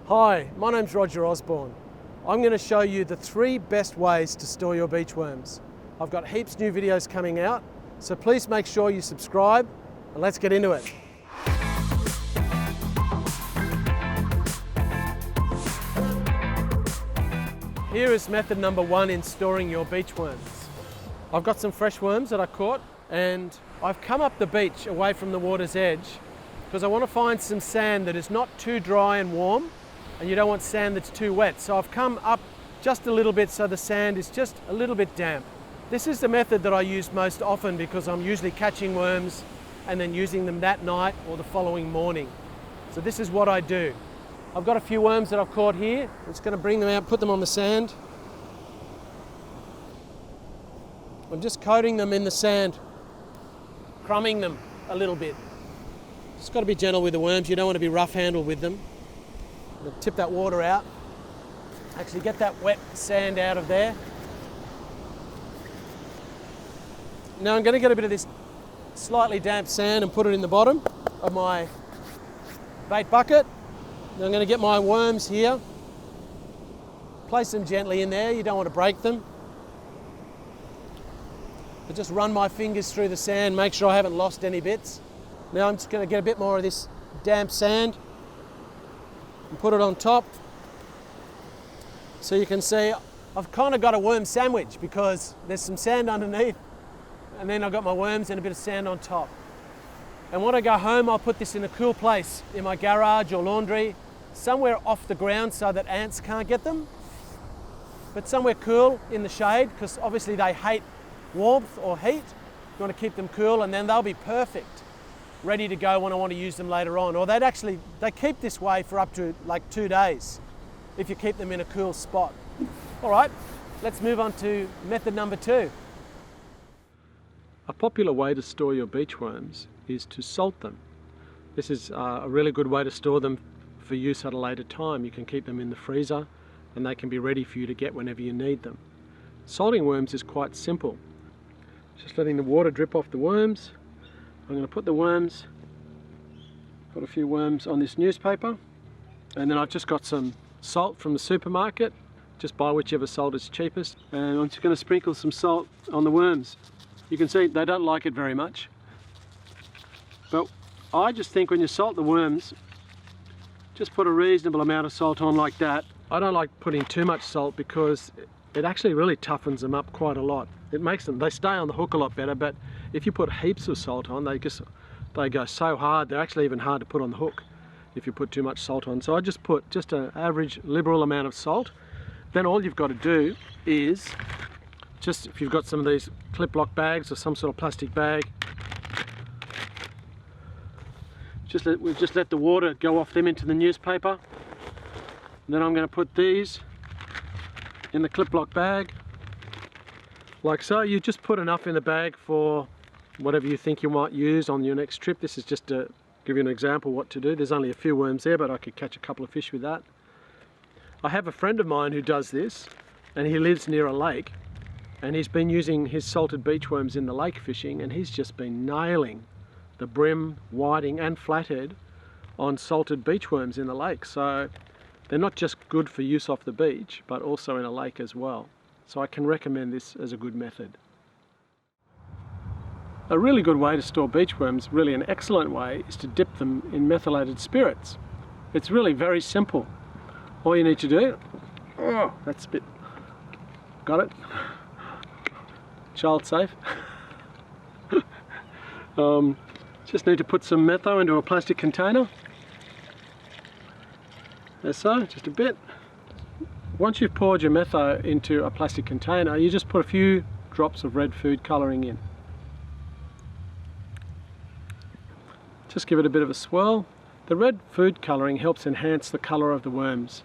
Hi, my name's Roger Osborne. I'm going to show you the 3 best ways to store your beach worms. I've got heaps new videos coming out, so please make sure you subscribe and let's get into it. Here is method number 1 in storing your beach worms. I've got some fresh worms that I caught and I've come up the beach away from the water's edge because I want to find some sand that is not too dry and warm, and you don't want sand that's too wet. So I've come up just a little bit so the sand is just a little bit damp. This is the method that I use most often because I'm usually catching worms and then using them that night or the following morning. So this is what I do. I've got a few worms that I've caught here. I'm just going to bring them out, put them on the sand. I'm just coating them in the sand, crumbing them a little bit. Just got to be gentle with the worms. You don't want to be rough handled with them. I'm going to tip that water out. Actually get that wet sand out of there. Now I'm going to get a bit of this slightly damp sand and put it in the bottom of my bait bucket. Now I'm going to get my worms here. Place them gently in there. You don't want to break them. I just run my fingers through the sand, make sure I haven't lost any bits. Now I'm just going to get a bit more of this damp sand and put it on top. So you can see I've kind of got a worm sandwich because there's some sand underneath and then I've got my worms and a bit of sand on top. And when I go home, I'll put this in a cool place in my garage or laundry, somewhere off the ground so that ants can't get them, but somewhere cool in the shade because obviously they hate warmth or heat. You want to keep them cool and then they'll be perfect, ready to go when I want to use them later on. Or they keep this way for up to like 2 days if you keep them in a cool spot. All right, let's move on to method number 2. A popular way to store your beach worms is to salt them. This is a really good way to store them for use at a later time. You can keep them in the freezer and they can be ready for you to get whenever you need them. Salting worms is quite simple. Just letting the water drip off the worms. I'm going to put a few worms on this newspaper, and then I've just got some salt from the supermarket. Just buy whichever salt is cheapest, and I'm just going to sprinkle some salt on the worms. You can see they don't like it very much, but I just think when you salt the worms, just put a reasonable amount of salt on like that. I don't like putting too much salt because it actually really toughens them up quite a lot. It makes them, they stay on the hook a lot better, but if you put heaps of salt on, they go so hard, they're actually even hard to put on the hook if you put too much salt on. So I just put just an average liberal amount of salt. Then all you've got to do is, just if you've got some of these clip lock bags or some sort of plastic bag, we've just let the water go off them into the newspaper. And then I'm going to put these in the clip lock bag, like so. You just put enough in the bag for whatever you think you might use on your next trip. This is just to give you an example what to do. There's only a few worms there, but I could catch a couple of fish with that. I have a friend of mine who does this, and he lives near a lake, and he's been using his salted beach worms in the lake fishing, and he's just been nailing the brim, whiting and flathead on salted beach worms in the lake. So they're not just good for use off the beach, but also in a lake as well. So I can recommend this as a good method. A really good way to store beach worms, really an excellent way, is to dip them in methylated spirits. It's really very simple. All you need to do, oh, that's a bit, got it? Child safe. Just need to put some Metho into a plastic container. As so, just a bit. Once you've poured your Metho into a plastic container, you just put a few drops of red food colouring in. Just give it a bit of a swirl. The red food colouring helps enhance the colour of the worms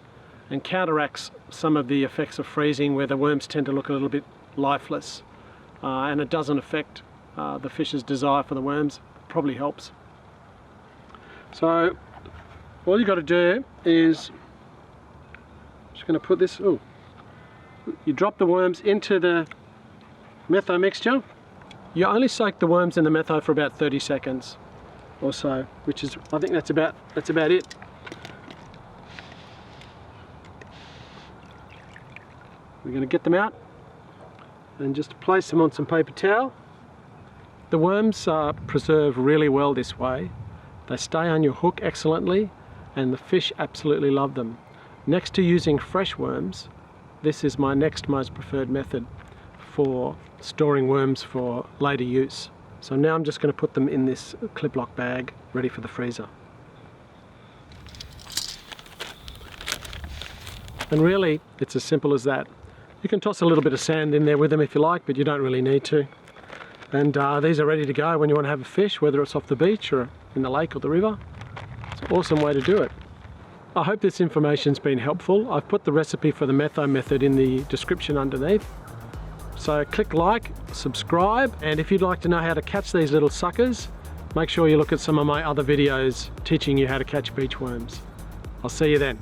and counteracts some of the effects of freezing where the worms tend to look a little bit lifeless, and it doesn't affect the fish's desire for the worms. It probably helps. So all you got to do is, just going to put this, you drop the worms into the Metho mixture. You only soak the worms in the Metho for about 30 seconds or so, which is, I think that's about it. We're going to get them out and just place them on some paper towel. The worms are preserved really well this way. They stay on your hook excellently and the fish absolutely love them. Next to using fresh worms, this is my next most preferred method for storing worms for later use. So now I'm just going to put them in this clip lock bag ready for the freezer. And really it's as simple as that. You can toss a little bit of sand in there with them if you like, but you don't really need to. And these are ready to go when you want to have a fish, whether it's off the beach or in the lake or the river. It's an awesome way to do it. I hope this information's been helpful. I've put the recipe for the Metho method in the description underneath. So click like, subscribe, and if you'd like to know how to catch these little suckers, make sure you look at some of my other videos teaching you how to catch beach worms. I'll see you then.